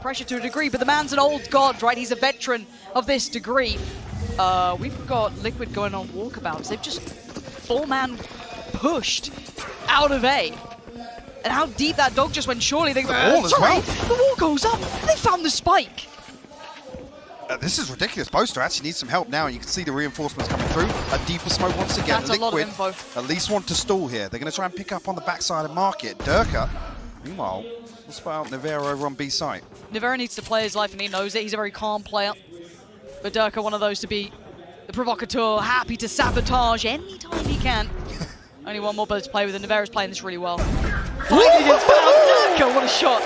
pressure to a degree, but the man's an old god, right? He's a veteran of this degree. We've got Liquid going on walkabouts. They've just four-man pushed out of A. And how deep that dog just went, surely they... The wall as well. The wall goes up. They found the spike. This is ridiculous. Boaster actually needs some help now. You can see the reinforcements coming through. A deeper smoke once again. That's a lot of info. At least want to stall here. They're going to try and pick up on the backside of market. Durka, meanwhile, we'll spot out Nivera over on B site. Nivera needs to play his life and he knows it. He's a very calm player. But Durka, one of those to be the provocateur, happy to sabotage anytime he can. Only one more bullet to play with, and Nivera's playing this really well. Finally gets found. Durka, what a shot.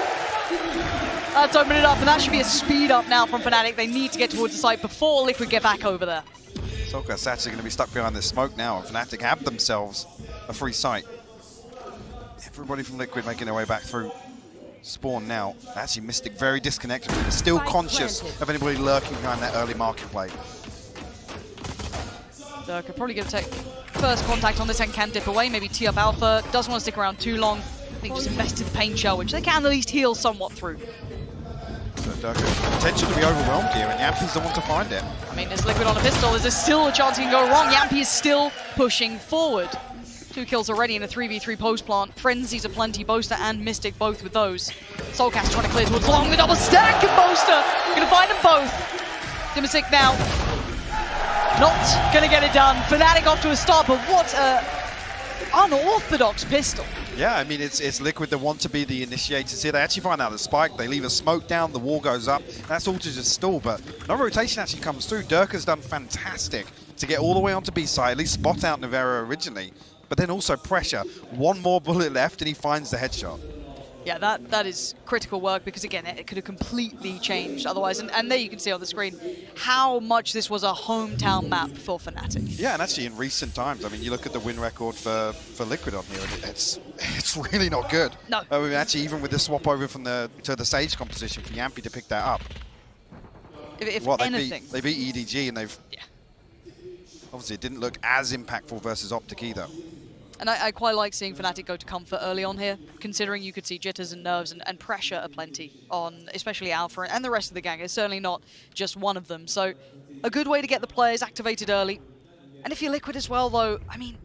That's opened it up, and that should be a speed up now from Fnatic. They need to get towards the site before Liquid get back over there. Soka's actually going to be stuck behind this smoke now, and Fnatic have themselves a free site. Everybody from Liquid making their way back through spawn now. Actually, Mystic very disconnected, but still conscious of anybody lurking behind that early market play. Durka probably going to take first contact on this and can dip away. Maybe tee up Alpha. Doesn't want to stick around too long. I think just invested the pain shell, which they can at least heal somewhat through. So Durka, potential to be overwhelmed here, and Yampi's the one to find it. I mean, there's Liquid on a pistol. Is there still a chance he can go wrong? Yampi is still pushing forward. 2 kills already in a 3v3 post plant. Frenzies aplenty, Boaster and Mystic both with those. Soulcast trying to clear towards along the double stack, and Boaster gonna find them both. Dimasic now not gonna get it done. Fnatic off to a start, but what a unorthodox pistol. Yeah, I mean, it's Liquid that want to be the initiators here. They actually find out the spike, they leave a smoke down, the wall goes up. That's all to just stall, but no rotation actually comes through. Durka's done fantastic to get all the way onto B side, at least spot out Nivera originally, but then also pressure. One more bullet left and he finds the headshot. Yeah, that is critical work because, again, it could have completely changed otherwise. And there you can see on the screen how much this was a hometown map for Fnatic. Yeah, and actually in recent times, I mean, you look at the win record for Liquid on here, and it's really not good. No. I mean, actually, even with the swap over from to the Sage composition for Yampi to pick that up. If well, anything. They beat EDG, and they've... Yeah. Obviously, it didn't look as impactful versus Optic either. And I quite like seeing Fnatic go to comfort early on here, considering you could see jitters and nerves and pressure aplenty on especially Alpha and the rest of the gang. It's certainly not just one of them. So a good way to get the players activated early. And if you're Liquid as well, though, I mean,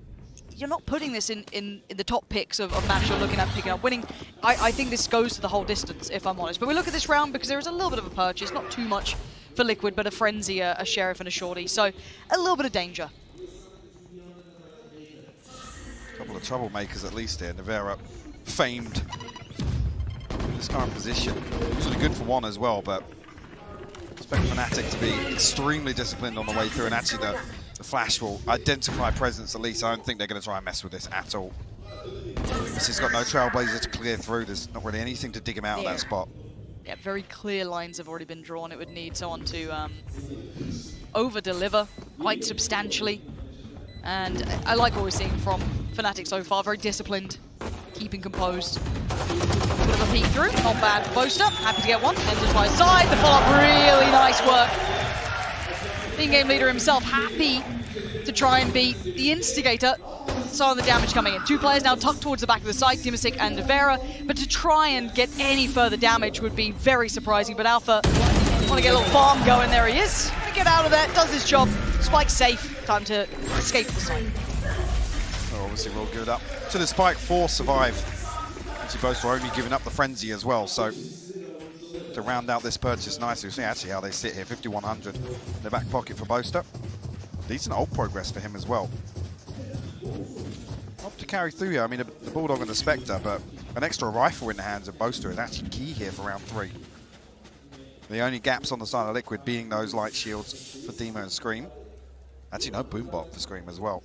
you're not putting this in the top picks of maps you're looking at picking up winning. I think this goes to the whole distance, if I'm honest. But we look at this round because there is a little bit of a purchase, not too much for Liquid, but a Frenzy, a Sheriff, and a Shorty. So a little bit of danger. Couple of troublemakers at least here. Nivera famed in this current position. Usually good for one as well, but expect Fnatic to be extremely disciplined on the way through, and actually the Flash will identify presence at least. I don't think they're going to try and mess with this at all. This has got no Trailblazer to clear through. There's not really anything to dig him out of that spot. Yeah, very clear lines have already been drawn. It would need someone to over-deliver quite substantially. And I like what we're seeing from Fnatic so far. Very disciplined, keeping composed. Bit of a peek through, not bad for Boaster. Happy to get one, enters by side. The follow-up, really nice work. Being game leader himself, happy to try and be the instigator. So the damage coming in. 2 players now tucked towards the back of the site, Dimasic and Nivera. But to try and get any further damage would be very surprising. But Alpha want to get a little farm going. There he is. Get out of there, does his job. Spike safe, time to escape the site. Oh, obviously we'll give it up to the Spike 4 survive. Actually both were only giving up the Frenzy as well, so to round out this purchase nicely. We'll see actually how they sit here, 5,100 in the back pocket for Boaster. Decent ult progress for him as well. Up to carry through here, I mean the Bulldog and the Spectre, but an extra rifle in the hands of Boaster is actually key here for round 3. The only gaps on the side of Liquid being those light shields for Demo and Scream. Actually, no Boombot for Scream as well.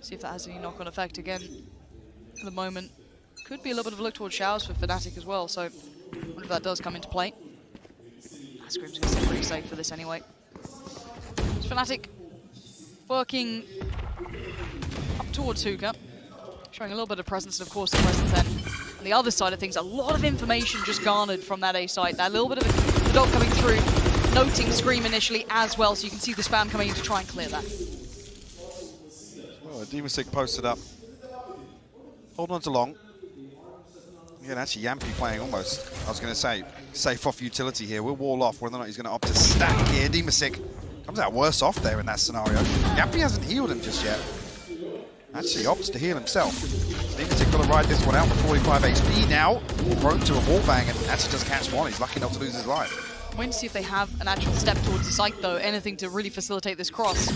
See if that has any knock-on effect again. At the moment, could be a little bit of a look towards showers for Fnatic as well, so I wonder if that does come into play. Scream's going to stay pretty safe for this anyway. It's Fnatic working up towards Hookah, showing a little bit of presence, and of course the presence then. On the other side of things, a lot of information just garnered from that A site. That little bit of the dog coming through, noting Scream initially as well, so you can see the spam coming in to try and clear that. Well, Dimasic posted up. Holding on to long. Yeah, actually, Yampy playing almost, I was going to say, safe off utility here. We'll wall off whether or not he's going to opt to stack here. Dimasic comes out worse off there in that scenario. Yampy hasn't healed him just yet. Actually opts to heal himself. Dimasic got to ride this one out with 45 HP now. Thrown to a wallbang and actually does catch one. He's lucky not to lose his life. I'm waiting to see if they have an actual step towards the site though, anything to really facilitate this cross.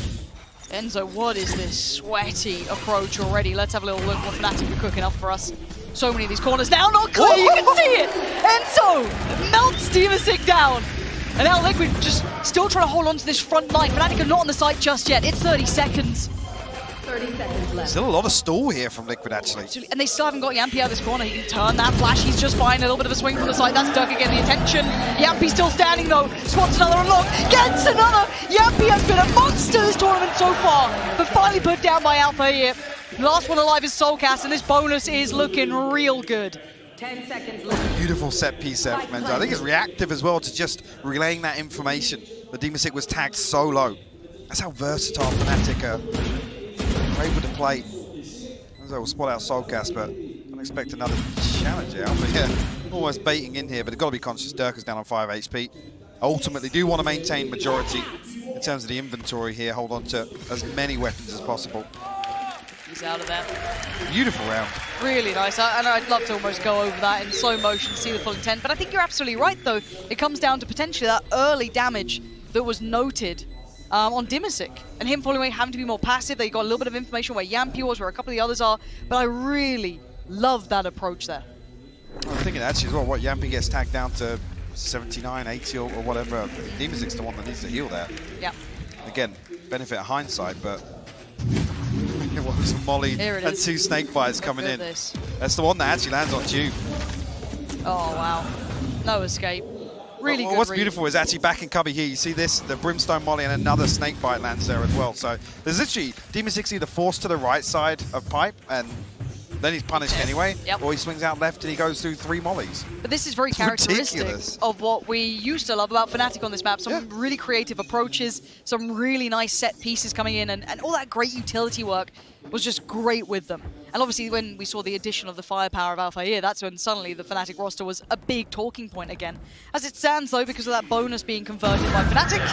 Enzo, what is this sweaty approach already? Let's have a little look what Fnatic are cooking up for us. So many of these corners now, not clear, you can see it! Enzo melts Dimasic down. And now Liquid just still trying to hold on to this front line. Fnatic are not on the site just yet. It's 30 seconds. 30 seconds left. Still a lot of stall here from Liquid, actually. And they still haven't got Yampy out of this corner. He can turn that flash. He's just fine. A little bit of a swing from the side. That's Dirk getting the attention. Yampy still standing, though. Spots another unlock. Gets another. Yampy has been a monster this tournament so far, but finally put down by Alpha here. The last one alive is Soulcast, and this bonus is looking real good. 10 seconds left. Beautiful set piece there from Enzo. I think it's reactive as well to just relaying that information. The Dimasic was tagged so low. That's how versatile Fnatic are able to play. Enzo will spot out Soulcast, but don't expect another challenge out. But yeah, almost baiting in here, but they've got to be conscious. Dirk is down on 5 HP. Ultimately, do want to maintain majority in terms of the inventory here. Hold on to as many weapons as possible. He's out of there. Beautiful round. Really nice, and I'd love to almost go over that in slow motion, see the full intent. But I think you're absolutely right, though. It comes down to potentially that early damage that was noted on Dimasic, and him falling away, having to be more passive. They got a little bit of information where Yampy was, where a couple of the others are. But I really love that approach there. I'm thinking actually as well, what Yampy gets tagged down to 79, 80 or whatever. Dimasic's the one that needs to heal there. Yeah. Again, benefit of hindsight, but it was a molly and 2 snake bites coming in. That's the one that actually lands on Tube. Oh, wow. No escape. Really good. What's beautiful is actually back in cubby here, you see this, the Brimstone molly and another snake bite lands there as well. So there's literally, Dimasic's either forced to the right side of pipe and then he's punished anyway, or he swings out left and he goes through 3 mollies. But this is very characteristic of what we used to love about Fnatic on this map. Some really creative approaches, some really nice set pieces coming in, and all that great utility work was just great with them. And obviously when we saw the addition of the firepower of Alpha here, that's when suddenly the Fnatic roster was a big talking point again. As it stands though, because of that bonus being converted by Fnatic,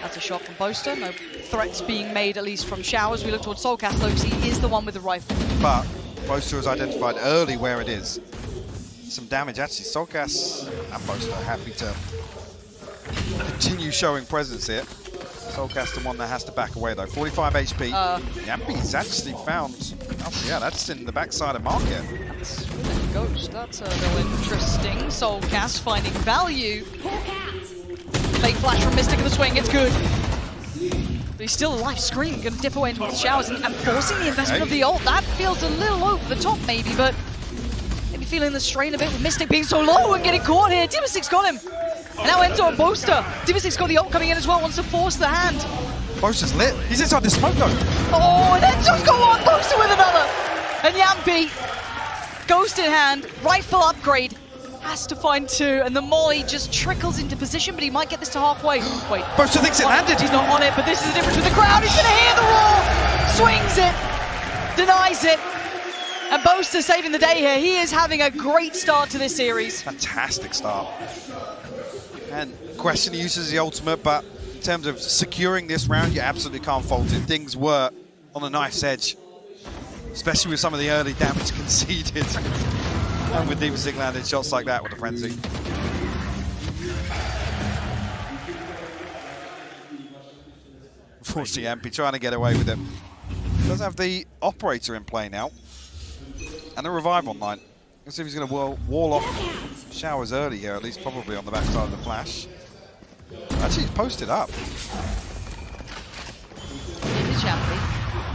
that's a shot from Boaster. No threats being made, at least from Showers. We look towards Soulcast though, because he is the one with the rifle. But Boaster has identified early where it is. Some damage actually. Soulcast and Boaster happy to continue showing presence here. Soulcast the one that has to back away though. 45 HP. Yampy's actually found, yeah, that's in the backside of market. That's with a ghost. That's a little interesting. Soulcast finding value. Fake flash from Mystic in the swing, it's good. But he's still alive. Scream gonna dip away into the Showers and forcing the investment of the ult. That feels a little over the top maybe, but maybe feeling the strain a bit with Mystic being so low and getting caught here. Dimasic's got him. And now Enzo and Boaster. Dimasic's got the ult coming in as well, wants to force the hand. Boaster's lit. He's inside the smoke though. Oh, and Enzo's got one. Boaster with another. And Yampy, ghost in hand, rifle upgrade. Has to find 2, and the molly just trickles into position, but he might get this to halfway. Wait. Boaster thinks it landed. He's not on it, but this is the difference with the crowd. He's going to hear the roar. Swings it. Denies it. And Boaster saving the day here. He is having a great start to this series. Fantastic start. And question uses the ultimate, but in terms of securing this round, you absolutely can't fault it. Things were on a knife's edge, especially with some of the early damage conceded. And with Dimasic landing shots like that with a frenzy. Unfortunately, Yampy trying to get away with it. Does have the operator in play now. And a revive online. Let's see if he's going to wall off Showers early here, at least probably on the backside of the flash. Actually, he's posted up.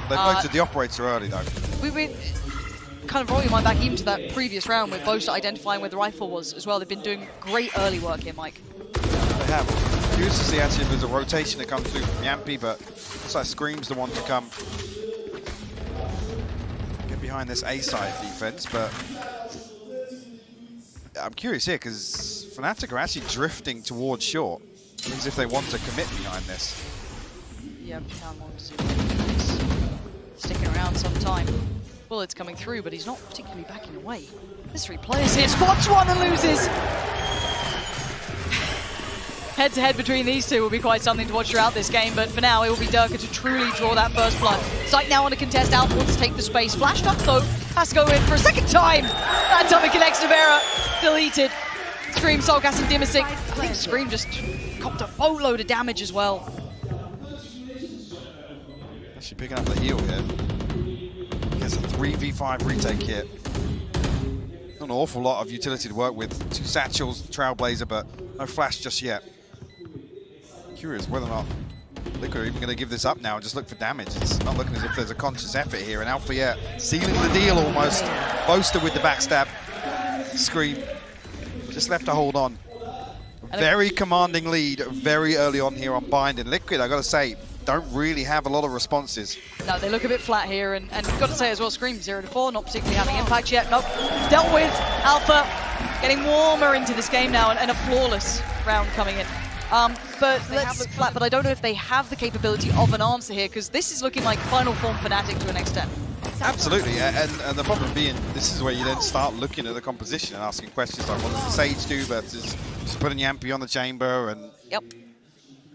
They floated the operator early though. We've been kind of rolling your mind back even to that previous round with Boaster identifying where the rifle was as well. They've been doing great early work here, Mike. They have. Curious to see actually if there's a rotation that comes through from Yampy, but looks like Scream's the one to come get behind this A-side defense, but I'm curious here because Fnatic are actually drifting towards short. As if they want to commit behind this. Yeah, Town wants to sticking around some time. bullets coming through, but he's not particularly backing away. There's 3 players here, spots one and loses. Head-to-head between these two will be quite something to watch throughout this game, but for now it will be Durka to truly draw that first blood. Sight now on a contest, Alpha wants to take the space. Flashed up though, has to go in for a second time. That time it connects to Vera, deleted. Scream, Soulcast and Dimisic. I think Scream just copped a boatload of damage as well. Actually picking up the heal here. Gets a 3v5 retake here. Not an awful lot of utility to work with. 2 satchels, Trailblazer, but no flash just yet. Curious whether or not Liquid are even going to give this up now and just look for damage. It's not looking as if there's a conscious effort here. And Alpha, yeah, sealing the deal almost. Boaster with the backstab. Scream just left to hold on. Very commanding lead very early on here on Bind. And Liquid, I got to say, don't really have a lot of responses. No, they look a bit flat here, and you've got to say as well, Scream 0-4, not particularly having impact yet. Nope, dealt with. Alpha getting warmer into this game now, and a flawless round coming in. But let's flat, but I don't know if they have the capability of an answer here, because this is looking like final form Fnatic to an extent. Absolutely, and the problem being, this is where you then start looking at the composition and asking questions like, what does the Sage do versus just putting Yampi on the chamber, and yep,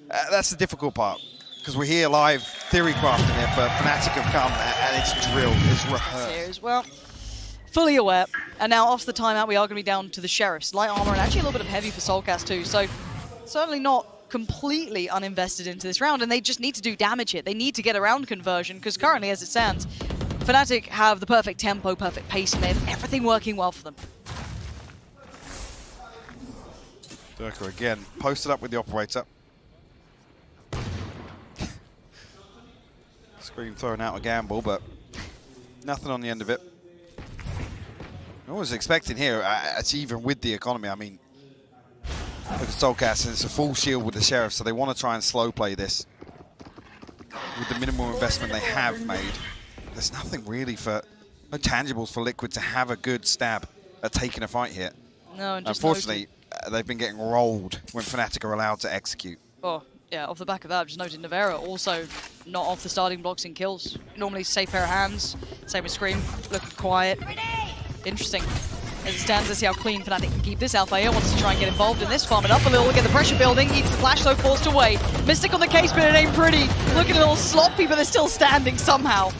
that's the difficult part. Because we're here live theory crafting it, but Fnatic have come and it's drilled, it's rehearsed. Well, fully aware. And now after the timeout, we are going to be down to the Sheriffs. Light armor and actually a little bit of heavy for Soulcast too. So certainly not completely uninvested into this round, and they just need to do damage here. They need to get around conversion, because currently, as it stands, Fnatic have the perfect tempo, perfect pace, and they have everything working well for them. Durka again, posted up with the operator. Scream throwing out a gamble, but nothing on the end of it. I was expecting here, it's even with the economy, I mean, look at Soulcast, and it's a full shield with the Sheriff, so they want to try and slow play this with the minimal investment they have made. There's nothing really no tangibles for Liquid to have a good stab at taking a fight here. No, and just unfortunately, they've been getting rolled when Fnatic are allowed to execute. Oh, yeah, off the back of that, I've just noted Navera also not off the starting blocks in kills. Normally safe pair of hands, same with Scream, looking quiet. Interesting. As it stands, let's see how clean Fnatic can keep this. Alpha here wants to try and get involved in this, farm it up a little, get the pressure building, eats the flash though, forced away. Mystic on the case, but it ain't pretty. Looking a little sloppy, but they're still standing somehow.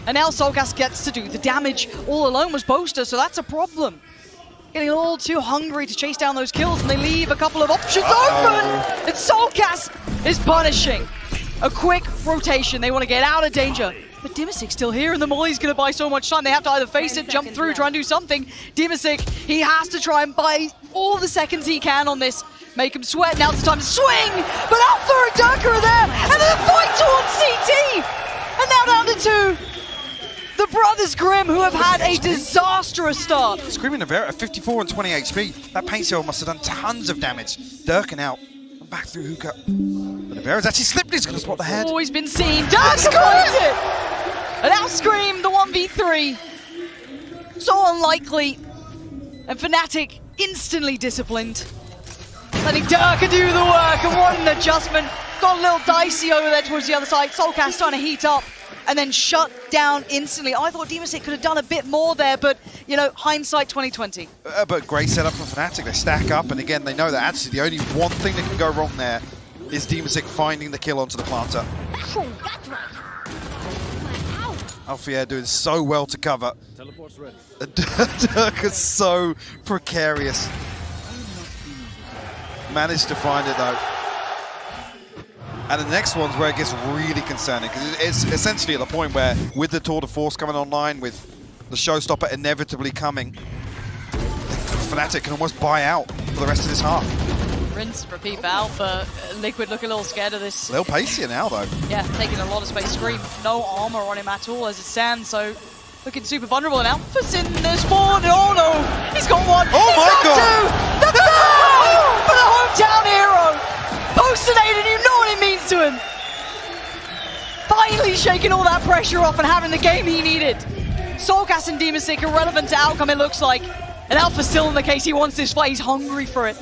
And now Soulcast gets to do the damage. All alone was Boaster, so that's a problem. Getting a little too hungry to chase down those kills, and they leave a couple of options open! And Soulcast is punishing. A quick rotation, they want to get out of danger. But Dimisic's still here, and the Molly's going to buy so much time. They have to either face it, jump through, try and do something. Dimisic, he has to try and buy all the seconds he can on this. Make him sweat, now it's time to swing! But Alpha and Durka are there, and then a fight towards CT! And now down to 2. The Brothers Grimm, who have had a disastrous start. Screaming Navera at 54 and 20 HP. That paint cell must have done tons of damage. Durka out. Back through hookah. But Navera's actually slipped. He's going to spot the head. Always been seen. Durka finds it! And now Scream, the 1v3. So unlikely. And Fnatic instantly disciplined. Letting Durka do the work. And what an adjustment. Got a little dicey over there towards the other side. Soulcast trying to heat up. And then shut down instantly. I thought Dimisic could have done a bit more there, but, you know, hindsight 2020. But great setup for Fnatic. They stack up, and again, they know that actually the only one thing that can go wrong there is Dimisic finding the kill onto the planter. Alpha doing so well to cover. Teleport's ready. Durka's so precarious. Managed to find it, though. And the next one's where it gets really concerning, because it's essentially at the point where, with the tour de force coming online, with the showstopper inevitably coming, Fnatic can almost buy out for the rest of this half. Rinse, repeat for Alpha. Liquid look a little scared of this. A little pacier now, though. Yeah, taking a lot of space. Scream, no armor on him at all as it stands, so looking super vulnerable. And Alpha's in this board. Oh no, he's got one. Oh my God! The third for the hometown hero. Postinated, you know what it means to him. Finally shaking all that pressure off and having the game he needed. Soulcast and Dimisic irrelevant to outcome, it looks like. And Alpha's still in the case. He wants this fight. He's hungry for it.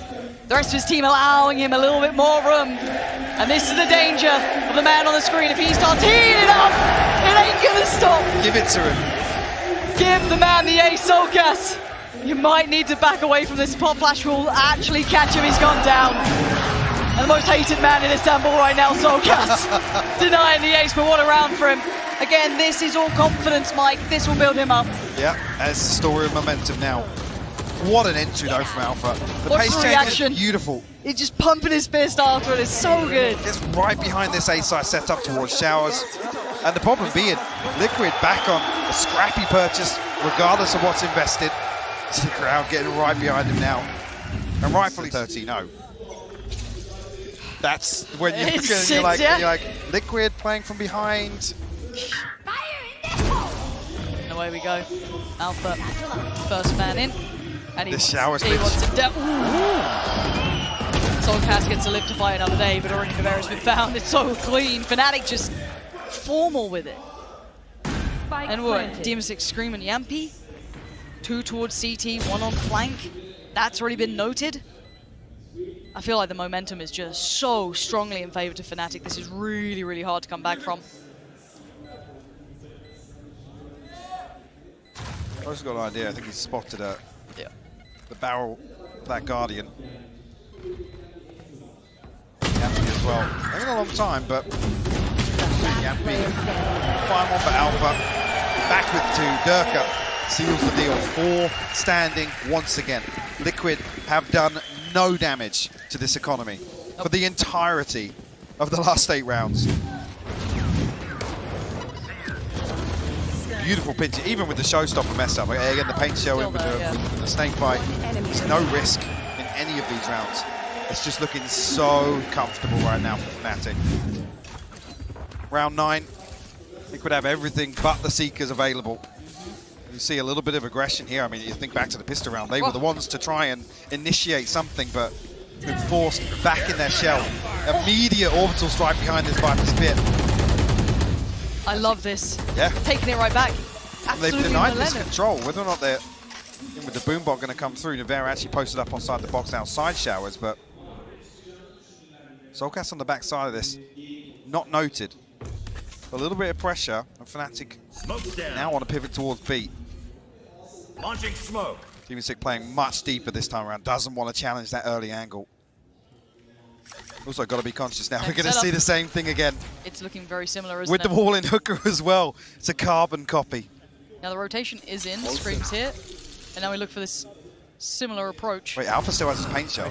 The rest of his team allowing him a little bit more room. And this is the danger of the man on the screen. If he starts heating it up, it ain't gonna stop. Give it to him. Give the man the ace, Solkas. You might need to back away from this. Pop Flash will actually catch him. He's gone down. And the most hated man in Istanbul right now, Solkas, denying the ace, but what a round for him. Again, this is all confidence, Mike. This will build him up. Yeah, that's the story of momentum now. What an entry though from Alpha. The What's pace the change reaction? is beautiful. He's just pumping his fist after it. It's so good. Gets right behind this A-side set up towards Showers. And the problem being, Liquid back on a scrappy purchase, regardless of what's invested. The crowd getting right behind him now. And rightfully 13-0. That's when you're like, Liquid playing from behind. And away we go. Alpha, first man in. And The Showers he wants it down. Solkas gets to live to fight another day, but already Nevera's been found. It's so clean. Fnatic just formal with it. Spike And what? planted. Demon 6 Scream and Yampy. 2 towards CT, 1 on flank. That's already been noted. I feel like the momentum is just so strongly in favor to Fnatic. This is really, really hard to come back from. I've just got an idea. I think he's spotted the barrel of that Guardian. Yampy as well. Taking a long time, but Yampy. Fine one for Alpha. Back with 2. Durka seals the deal. 4 standing once again. Liquid have done no damage to this economy for the entirety of the last 8 rounds. Beautiful pinch, even with the showstopper mess up. Again, the paint shell in with the snake bite. There's no risk in any of these rounds. It's just looking so comfortable right now for Fnatic. Round 9, Liquid have everything but the Seekers available. You see a little bit of aggression here. I mean, you think back to the pistol round. They were the ones to try and initiate something, but been forced back in their shell. Immediate orbital strike behind this Viper's Pit. I love this. Yeah. Taking it right back. They've Absolutely denied this relentless. control. Whether or not they're in with the boombot going to come through, Nevera actually posted up outside the box outside Showers, but Solkas on the back side of this, not noted. A little bit of pressure, and Fnatic now want to pivot towards B. Launching smoke. Demon 6 playing much deeper this time around, doesn't want to challenge that early angle. Also got to be conscious now, we're going to see the same thing again. It's looking very similar, isn't With it? the wall in hooker as well. It's a carbon copy. Now the rotation is in, Scream's here. And now we look for this similar approach. Wait, Alpha still has his paint shell.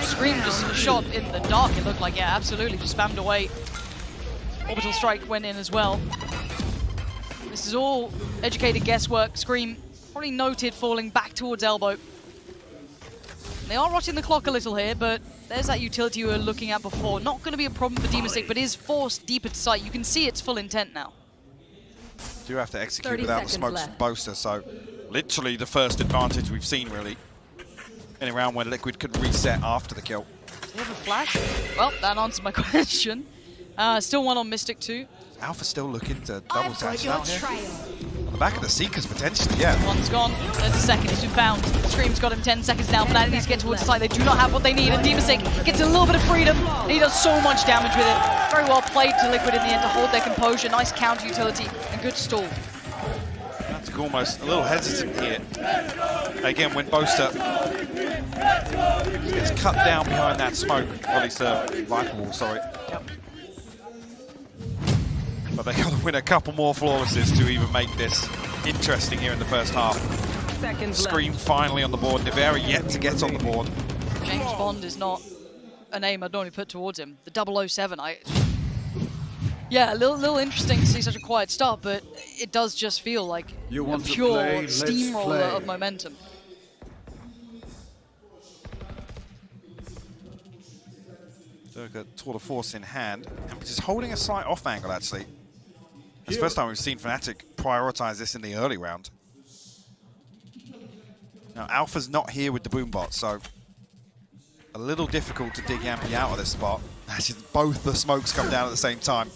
Scream just shot in the dark, it looked like, yeah, absolutely, just spammed away. Orbital strike went in as well. This is all educated guesswork. Scream probably noted falling back towards elbow. They are rotting the clock a little here, but there's that utility you were looking at before. Not going to be a problem for Demon 6, but is forced deeper to sight. You can see its full intent now. Do have to execute 30 without the seconds smokes from left. Boaster, so literally the first advantage we've seen, really. In a round where Liquid could reset after the kill. Do they have a flash? Well, that answered my question. Still 1 on Mystic 2. Alpha still looking to double touch out here. On the back of the Seekers, potentially, yeah. 1's gone. There's a second. He's been found. Scream's got him 10 seconds now. Fnatic needs to get towards the side. They do not have what they need. And Demon 6 gets a little bit of freedom. And he does so much damage with it. Very well played to Liquid in the end to hold their composure. Nice counter utility and good stall. Fnatic almost a little hesitant here. Again, when Boaster gets cut down behind that smoke. Well, at least the Viper wall, sorry. Yep. But they got to win a couple more flawlesses to even make this interesting here in the first half. Seconds Scream finally on the board. Nevera yet to get on the board. James Bond is not a name I'd normally put towards him. The 007, yeah, a little interesting to see such a quiet start, but it does just feel like You a want to pure play? Let's steamroller play. of momentum. Durka tour de force in hand, which is holding a slight off angle actually. It's the first time we've seen Fnatic prioritize this in the early round. Now Alpha's not here with the boombot, so a little difficult to dig Yampy out of this spot. Actually, both the smokes come down at the same time.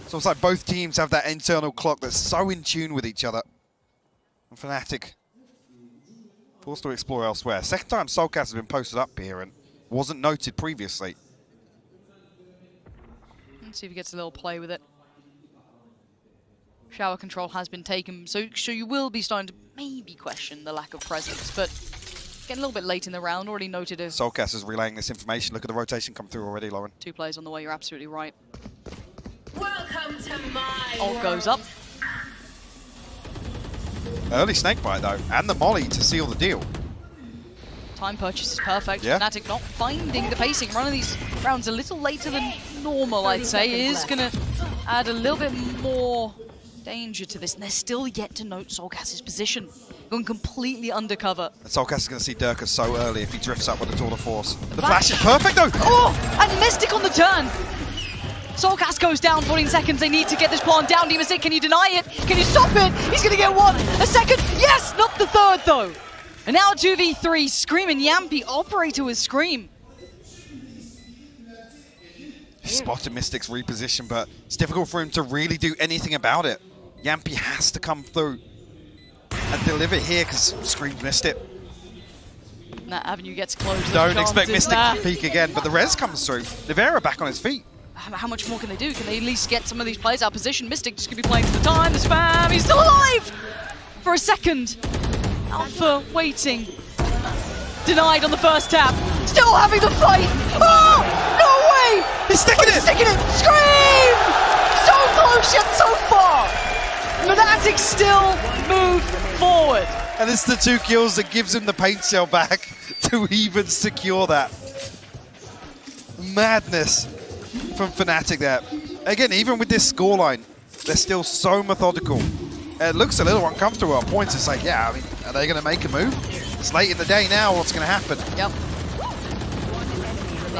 So it's like both teams have that internal clock that's so in tune with each other. And Fnatic forced to explore elsewhere. Second time Solkas has been posted up here and wasn't noted previously. Let's see if he gets a little play with it. Shower control has been taken, so you will be starting to maybe question the lack of presence, but getting a little bit late in the round. Already noted a Soulcast is relaying this information. Look at the rotation come through already, Lauren. 2 players on the way. You're absolutely right. Welcome to my Ult goes up. Early snakebite though, and the molly to seal the deal. Time purchase is perfect. Yeah. Fnatic not finding the pacing. Running these rounds a little later than normal, I'd say, is going to add a little bit more danger to this. And they're still yet to note Soulcast's position. Going completely undercover. And Soulcast is going to see Durka so early if he drifts up with a tour de force. The flash is perfect though! Oh, and Mystic on the turn. Soulcast goes down 14 seconds. They need to get this pawn down. Mystic, can you deny it? Can you stop it? He's going to get one. A second. Yes, not the third though. And now 2v3, Scream and Yampi. Operator with Scream. He spotted Mystic's reposition, but it's difficult for him to really do anything about it. Yampi has to come through and deliver here because Scream's missed it. And that avenue gets closed. Don't expect Mystic to peek again, but the res comes through. Nivera back on his feet. How much more can they do? Can they at least get some of these players out of position? Mystic just going to be playing for the time, the spam. He's still alive for a second. Alpha waiting. Denied on the first tap. Still having the fight. Oh, no way! He's sticking it! Sticking it! Scream! So close yet so far. Fnatic still move forward. And it's the 2 kills that gives him the paint shell back to even secure that. Madness from Fnatic there. Again, even with this scoreline, they're still so methodical. It looks a little uncomfortable at points. It's like, yeah, I mean, are they going to make a move? It's late in the day now. What's going to happen? Yep.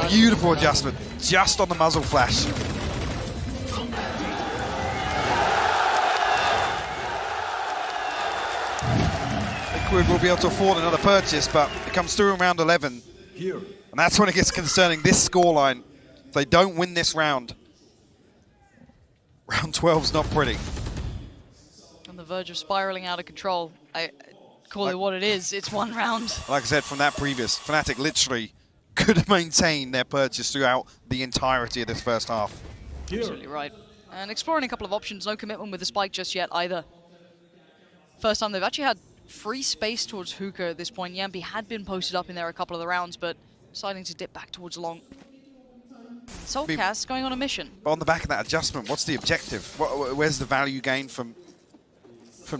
Beautiful adjustment, just on the muzzle flash. Liquid will be able to afford another purchase, but it comes through in round 11. Here. And that's when it gets concerning. This scoreline, if they don't win this round, round 12's not pretty. On the verge of spiraling out of control. I call it what it is. It's one round. Like I said from that previous, Fnatic literally could have maintained their purchase throughout the entirety of this first half. Here. Absolutely right. And exploring a couple of options. No commitment with the spike just yet either. First time they've actually had free space towards hookah at this point. Yampi had been posted up in there a couple of the rounds, but deciding to dip back towards long. Soulcast going on a mission. But on the back of that adjustment, what's the objective? Where's the value gain from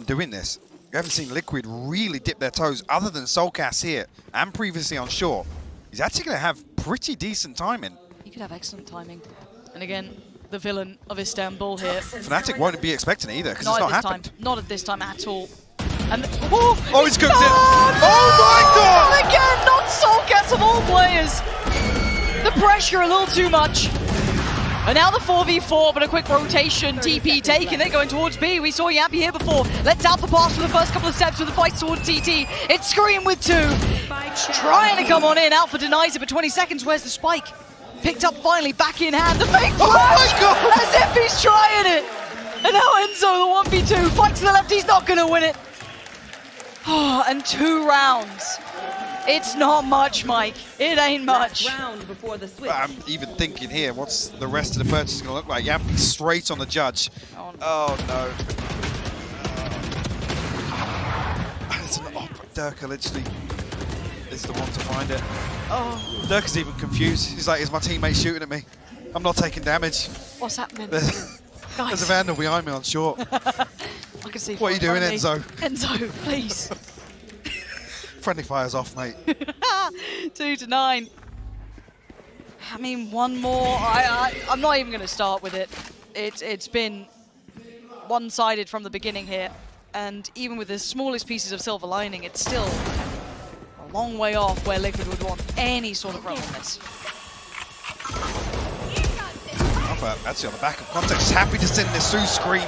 doing this? We haven't seen Liquid really dip their toes other than Soulcast here and previously on shore. He's actually going to have pretty decent timing. He could have excellent timing. And again, the villain of Istanbul here. Fnatic won't be expecting it either because Not it's at not this happened. time. Not at this time at all. And Oh, he's cooked it! Oh, Oh my god! and again, not Soulcast of all players. The pressure a little too much. And now the 4v4, but a quick rotation. TP taken, they're going towards B. We saw Yampi here before. Let's out the pass for the first couple of steps with the fight towards CT. It's Scream with 2. Trying to come on in. Alpha denies it, but 20 seconds. Where's the spike? Picked up finally, back in hand. The fake flash! Oh my god! As if he's trying it. And now Enzo, the 1v2. Fight to the left, he's not going to win it. Oh, and 2 rounds. It's not much, Mike. It ain't much. round before the switch. I'm even thinking here, what's the rest of the purchase going to look like? Yampi straight on the judge. Oh no. It's an op. Durka literally is the one to find it. Oh, Durka's even confused. He's like, is my teammate shooting at me? I'm not taking damage. what's happening? There's a Guys, vandal behind me on short. I can see. What are you doing, Enzo? Enzo, please. Friendly fire's off, mate. 2-9. I mean, one more. I'm not even going to start with it. It's been one-sided from the beginning here. And even with the smallest pieces of silver lining, it's still a long way off where Liquid would want any sort of run on this. Alpha actually on the back of context. Happy to send this through. Scream.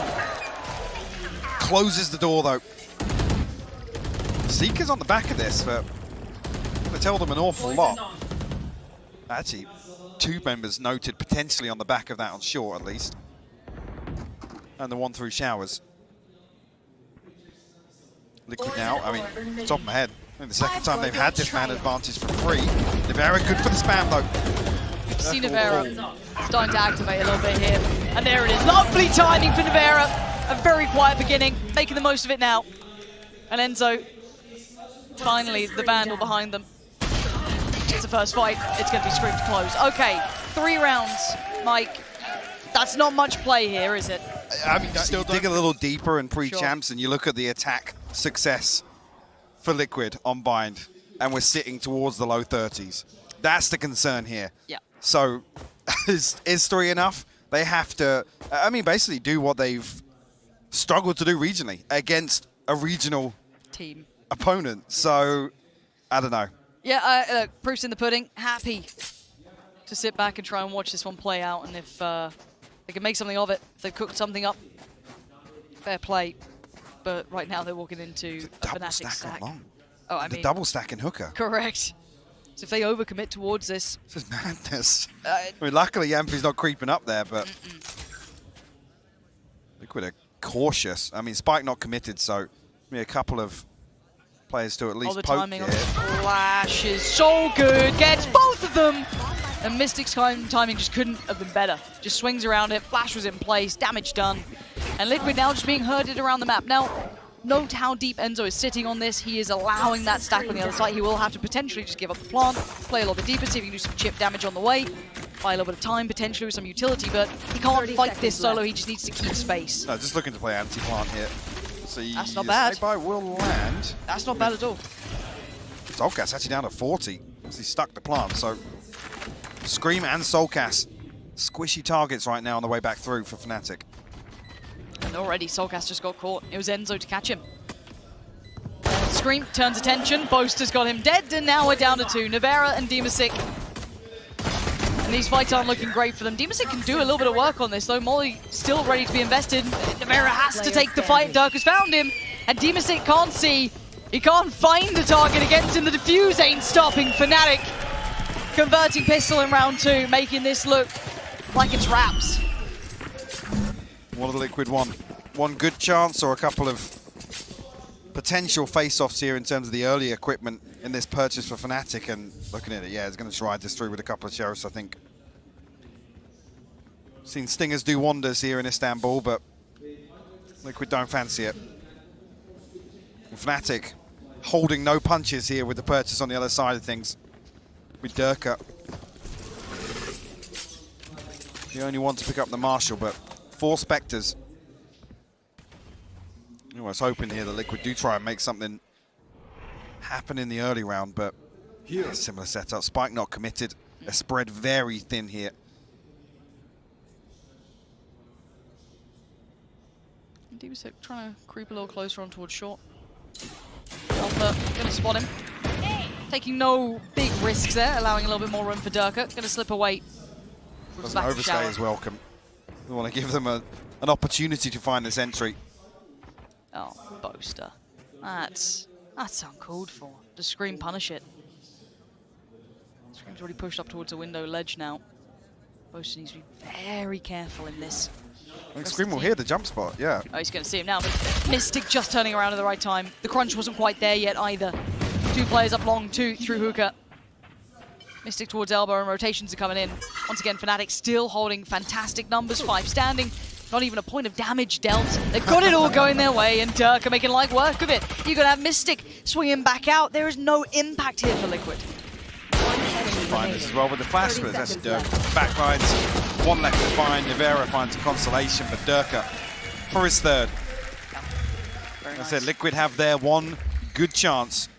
Closes the door, though. Seeker's on the back of this, but they tell them an awful lot. Actually, 2 members noted potentially on the back of that on short, at least. And the one through showers. Liquid now, I mean, top of my head. I think the second time they've had this man advantage for free. Nivera good for the spam, though. See Nivera starting to activate a little bit here. And there it is. Lovely timing for Nivera. A very quiet beginning, making the most of it now. And Enzo, finally, the Vandal behind them. It's the first fight. It's going to be Scream to close. Okay, 3 rounds, Mike. That's not much play here, is it? I mean, you dig a little deeper in pre-champs and you look at the attack success for Liquid on Bind, and we're sitting towards the low 30s. That's the concern here. Yeah. So is 3 enough? They have to, I mean, basically do what they've struggled to do regionally against a regional team opponent. So, I don't know. Yeah, proof's in the pudding. Happy to sit back and try and watch this one play out, and if they can make something of it, if they've cooked something up, fair play. But right now they're walking into a Fnatic stack. Oh, I mean, the double stack in Hooker. Correct. So if they overcommit towards this... This is madness. I mean, luckily Yampi's not creeping up there, but... Liquid are cautious. I mean, Spike not committed, so maybe a couple of players to at least poke timing here. on the flash is so good. Gets both of them! And Mystic's timing just couldn't have been better. Just swings around it, flash was in place, damage done. And Liquid now just being herded around the map. Now, note how deep Enzo is sitting on this. He is allowing that stack on the other side. He will have to potentially just give up the plant, play a little bit deeper, see if he can do some chip damage on the way, buy a little bit of time, potentially with some utility, but he can't fight this solo. He just needs to keep space. No, just looking to play anti-plant here. So that's not bad. Snake will land. That's not bad at all. Soulcast actually down to 40 as he stuck the plant. So Scream and Soulcast, squishy targets right now on the way back through for Fnatic. And already Soulcast just got caught. It was Enzo to catch him. And Scream turns attention. Boaster's got him dead, and now we're down to 2. Navera and Demasic. And these fights aren't looking great for them. Demasic can do a little bit of work on this, though. Molly still ready to be invested. Navera has to take the fight. Dirk has found him, and Demasic can't see. He can't find the target against him. The defuse ain't stopping Fnatic. Converting pistol in round 2, making this look like it's wraps. What do Liquid want? One good chance or a couple of potential face-offs here in terms of the early equipment in this purchase for Fnatic, and looking at it, yeah, it's going to ride this through with a couple of sheriffs, I think. Seen Stingers do wonders here in Istanbul, but Liquid don't fancy it. And Fnatic holding no punches here with the purchase on the other side of things. With Durka. The only one to pick up the Marshal, but 4 Spectres. I was hoping here that Liquid do try and make something happen in the early round, but yeah, similar setup. Spike not committed. They're spread very thin here. Demasic trying to creep a little closer on towards short. Alpha gonna spot him. Taking no big risks there, allowing a little bit more room for Durka. Gonna slip away. Doesn't overstay is welcome. We want to give them an opportunity to find this entry. Oh, Boaster. That's uncalled for. Does Scream punish it? Scream's already pushed up towards the window ledge now. Boaster needs to be very careful in this. I think Scream will hear the jump spot, yeah. Oh, he's going to see him now, but Mystic just turning around at the right time. The crunch wasn't quite there yet either. 2 players up long, 2 through Hookah. Mystic towards elbow, and rotations are coming in. Once again, Fnatic still holding fantastic numbers, 5 standing. Not even a point of damage dealt. They've got it all going their way, and Dirk are making light work of it. You're going to have Mystic swinging back out. There is no impact here for Liquid. Find this as well with the flash, but that's Dirk. Backlines, 1 left to find. Navera finds a consolation, but Durka for his 3rd. Like I said, Liquid have their 1 good chance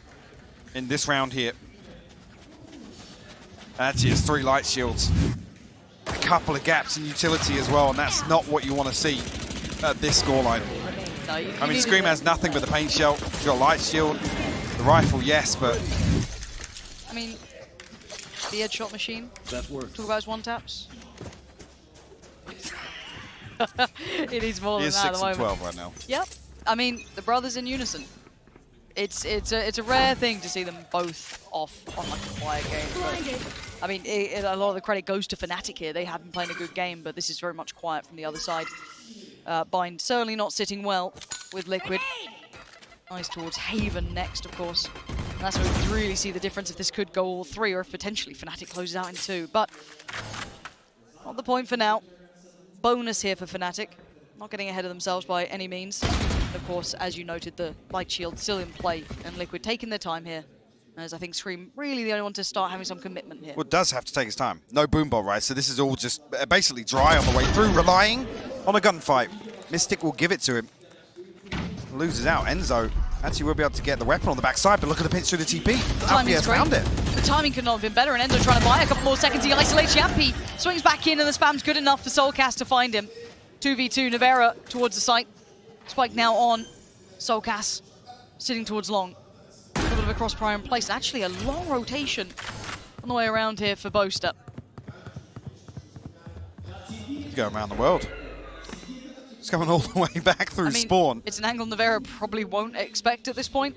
in this round here. Actually, it's 3 light shields. A couple of gaps in utility as well, and that's not what you want to see at this scoreline. No, I mean, Scream has nothing but the paint shell. You've got a light shield, the rifle, yes, but... I mean, the headshot machine. That works. Talk about his 1-taps. It is more He than is that at 6 the and moment. 12 right now. Yep. I mean, the brothers in unison. It's a rare thing to see them both off on like a quiet game. But, I mean, a lot of the credit goes to Fnatic here. They have been playing a good game, but this is very much quiet from the other side. Bind certainly not sitting well with Liquid. Eyes towards Haven next, of course. And that's where we really see the difference if this could go all 3, or if potentially Fnatic closes out in 2. But not the point for now. Bonus here for Fnatic. not getting ahead of themselves by any means. Of course, as you noted, the light shield still in play, and Liquid taking their time here. As I think Scream really the only one to start having some commitment here. Well, it does have to take its time. No boombot, right? So this is all just basically dry on the way through, relying on a gunfight. Mystic will give it to him. Loses out. Enzo actually will be able to get the weapon on the backside, but look at the pinch through the TP. Timing is great. Found it. The timing could not have been better, and Enzo trying to buy a couple more seconds. He isolates Yampi, swings back in, and the spam's good enough for Soulcast to find him. 2v2, Navera towards the site. Spike now on Soulcast, sitting towards long. A little bit of a cross prior in place. Actually, a long rotation on the way around here for Boaster. He's going around the world. It's coming all the way back through spawn. It's an angle Navera probably won't expect at this point.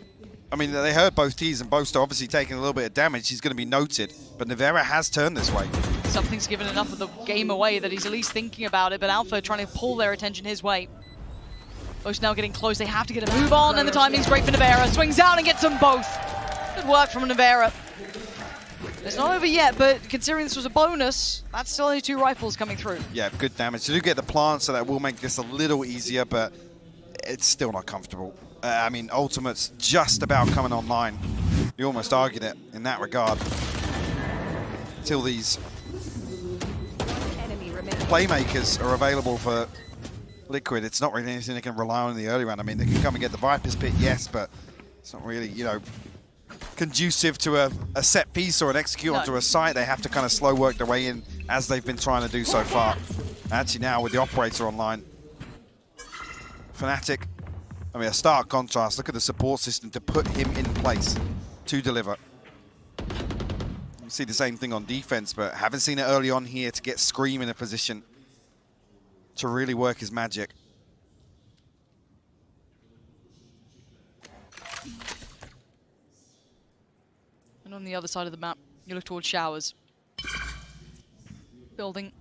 I mean, they heard both T's, and Boaster obviously taking a little bit of damage. He's going to be noted, but Navera has turned this way. Something's given enough of the game away that he's at least thinking about it, but Alpha trying to pull their attention his way. Boaster now getting close. They have to get a move on, and the timing's great for Navera. Swings out and gets them both. Good work from Navera. It's not over yet, but considering this was a bonus, that's still only 2 rifles coming through. Yeah, good damage. They do get the plant, so that will make this a little easier, but it's still not comfortable. I mean, Ultimate's just about coming online. You almost argued it in that regard. Until these playmakers are available for Liquid, it's not really anything they can rely on in the early round. I mean, they can come and get the Viper's Pit, yes, but it's not really, you know, conducive to a set piece or an execute onto a site. They have to kind of slow work their way in, as they've been trying to do so far. Actually now with the Operator online, Fnatic, I mean, a stark contrast. Look at the support system to put him in place to deliver. You see the same thing on defense, but haven't seen it early on here to get Scream in a position to really work his magic. And on the other side of the map, you look towards Showers. Building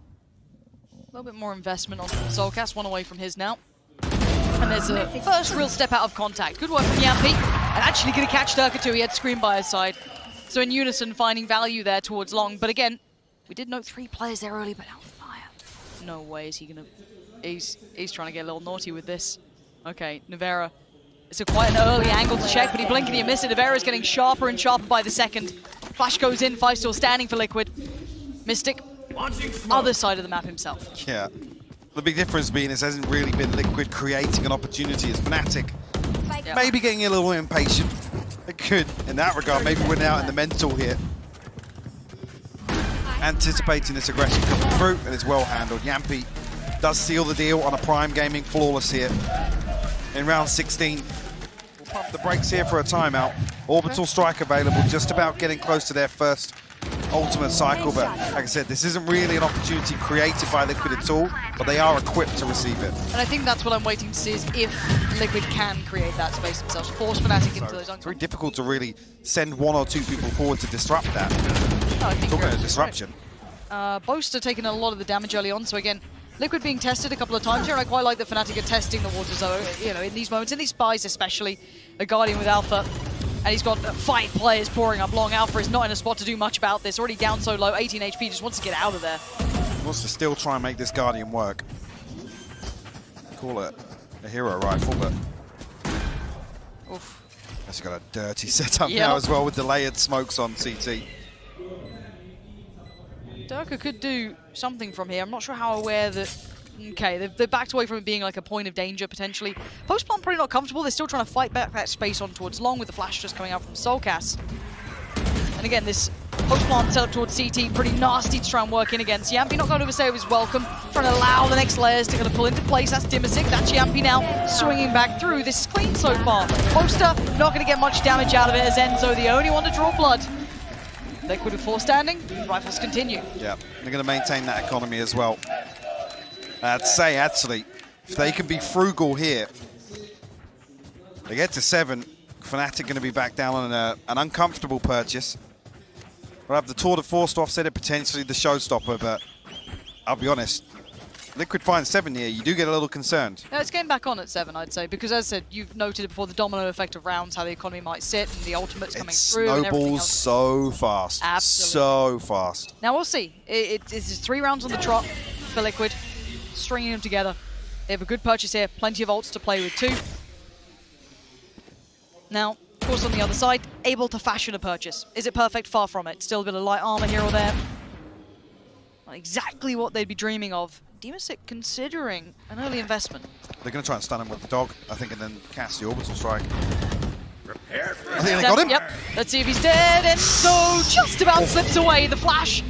a little bit more investment on Soulcast, one away from his now. And there's a first real step out of contact. Good work from Yampi. And actually going to catch Durka too. He had Scream by his side. So in unison, finding value there towards long. But again, we did note 3 players there early, but out of fire. No way is he going to... He's trying to get a little naughty with this. Okay, Navera. It's quite an early angle to check, but he blinked and he missed it. Navera's getting sharper and sharper by the second. Flash goes in, 5 still standing for Liquid. Mystic, other side of the map himself. Yeah. The big difference being this hasn't really been Liquid creating an opportunity as Fnatic. Yep. Maybe getting a little impatient. It could, in that regard, maybe winning out in the mental here. Anticipating this aggression coming through, and it's well handled. Yampi does seal the deal on a Prime Gaming flawless here in round 16. We'll pump the brakes here for a timeout. Orbital Strike available, just about getting close to their first ultimate cycle, but like I said, this isn't really an opportunity created by Liquid at all, but they are equipped to receive it. And I think that's what I'm waiting to see, is if Liquid can create that space themselves, force Fnatic into those. It's very difficult to really send 1 or 2 people forward to disrupt that. No, I think talking about disruption. Boaster taking a lot of the damage early on, so again, Liquid being tested a couple of times here, and I quite like that Fnatic are testing the waters, though, you know, in these moments, in these spies especially, a Guardian with Alpha. And he's got 5 players pouring up long. Alpha is not in a spot to do much about this. Already down so low, 18 HP, just wants to get out of there. Wants to still try and make this Guardian work. Call it a hero rifle, but... Oof. Actually got a dirty setup now as well with the layered smokes on CT. Durka could do something from here. I'm not sure how aware that... Okay, they've backed away from it being like a point of danger, potentially. Post-plant pretty not comfortable. They're still trying to fight back that space on towards long with the flash just coming out from Soulcast. And again, this post-plant setup towards CT, pretty nasty to try and work in against. Yampi not going to overstay his welcome, trying to allow the next layers to kind of pull into place. That's Dimasic. That's Yampi now swinging back through. This is clean so far. Poster not going to get much damage out of it as Enzo, the only one to draw blood. Liquid with 4 standing. Rifles continue. Yeah, they're going to maintain that economy as well. I'd say, actually, if they can be frugal here, they get to 7, Fnatic going to be back down on an uncomfortable purchase. We'll have the tour de force to offset it, potentially the showstopper, but I'll be honest, Liquid finds 7 here, you do get a little concerned. No, it's getting back on at 7, I'd say, because as I said, you've noted it before, the domino effect of rounds, how the economy might sit, and the ultimates coming through. It snowballs so fast. Absolutely. So fast. Now we'll see. It's 3 rounds on the trot for Liquid, stringing them together. They have a good purchase here, plenty of ults to play with too. Now, of course, on the other side, able to fashion a purchase. Is it perfect? Far from it. Still a bit of light armor here or there. Not exactly what they'd be dreaming of. Demastic considering an early investment. They're going to try and stun him with the dog, I think, and then cast the orbital strike. Prepare for I think they got him. Yep. Let's see if he's dead. And so just about slips away. The flash.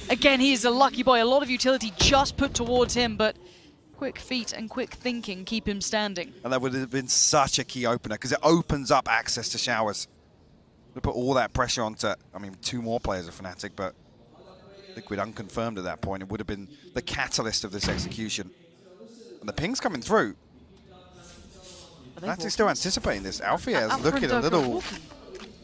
Again, he's a lucky boy. A lot of utility just put towards him, but quick feet and quick thinking keep him standing. And that would have been such a key opener because it opens up access to showers. We put all that pressure onto, I mean, 2 more players of Fnatic, but Liquid unconfirmed at that point. It would have been the catalyst of this execution. And the ping's coming through. Fnatic's still anticipating this. Alfia is looking a little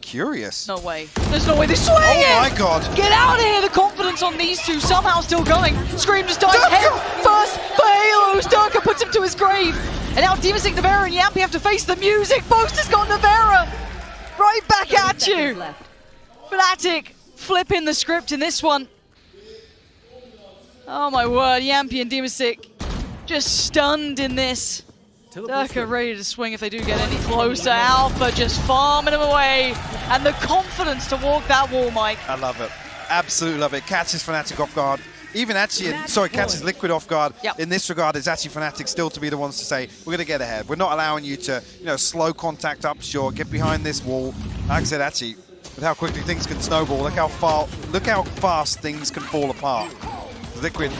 curious. No way. There's no way they're swaying Oh it! my god! Get out of here! The confidence on these two somehow still going. Scream just dives head first for Halos. Durka puts him to his grave. And now Demastic, Navera, and Yampy have to face the music. Boast has got Navera right back at you. Fnatic flipping the script in this one. Oh my word, Yampy and Demastic just stunned in this. Durka ready to swing if they do get any closer. Alpha just farming him away. And the confidence to walk that wall, Mike. I love it. Absolutely love it. Catches Fnatic off guard. Even actually, catches Liquid off guard. Yep. In this regard, it's actually Fnatic still to be the ones to say, we're going to get ahead. We're not allowing you to, slow contact up short, get behind this wall. Like I said, actually, with how quickly things can snowball, look how fast things can fall apart. Liquid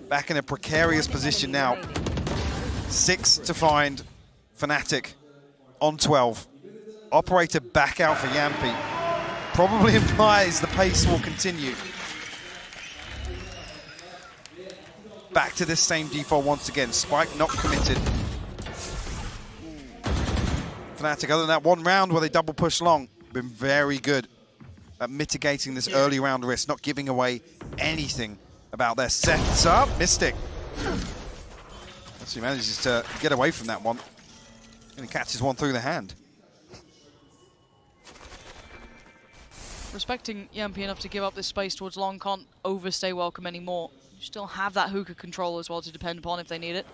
back in a precarious position now. 6 to find Fnatic on 12. Operator back out for Yampy. Probably implies the pace will continue. Back to this same default once again. Spike not committed. Fnatic, other than that one round where they double push long, been very good at mitigating this early round risk, not giving away anything about their setup. Mystic. He manages to get away from that one. And he catches one through the hand. Respecting Yampy enough to give up this space towards long, can't overstay welcome anymore. You still have that hookah control as well to depend upon if they need it.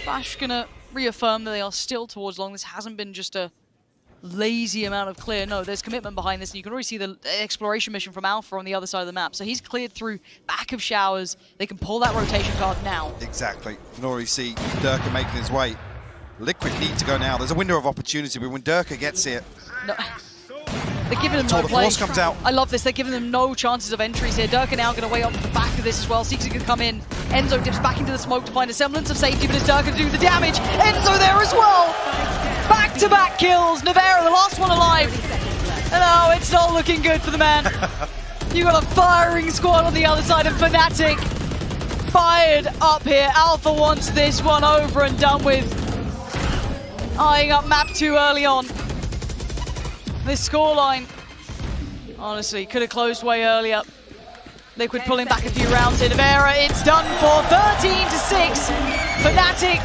Flash gonna reaffirm that they are still towards long. This hasn't been just a lazy amount of clear. No, there's commitment behind this, and you can already see the exploration mission from Alpha on the other side of the map. So he's cleared through back of showers. They can pull that rotation card now. Exactly. You can already see Durka making his way. Liquid need to go now. There's a window of opportunity, but when Durka gets here, no. They're giving them no the play. force comes out. I love this. They're giving them no chances of entries here. Durka now going to wait on the back of this as well. Seeks to come in. Enzo dips back into the smoke to find a semblance of safety, but it's Durka to do the damage. Enzo there as well. Back-to-back kills. Navera, the last one alive. No, it's not looking good for the man. You got a firing squad on the other side of Fnatic. Fired up here. Alpha wants this one over and done with. Eyeing up map 2 early on. This scoreline, honestly, could have closed way earlier. Liquid pulling back a few rounds in. Navera, it's done for 13-6. Fnatic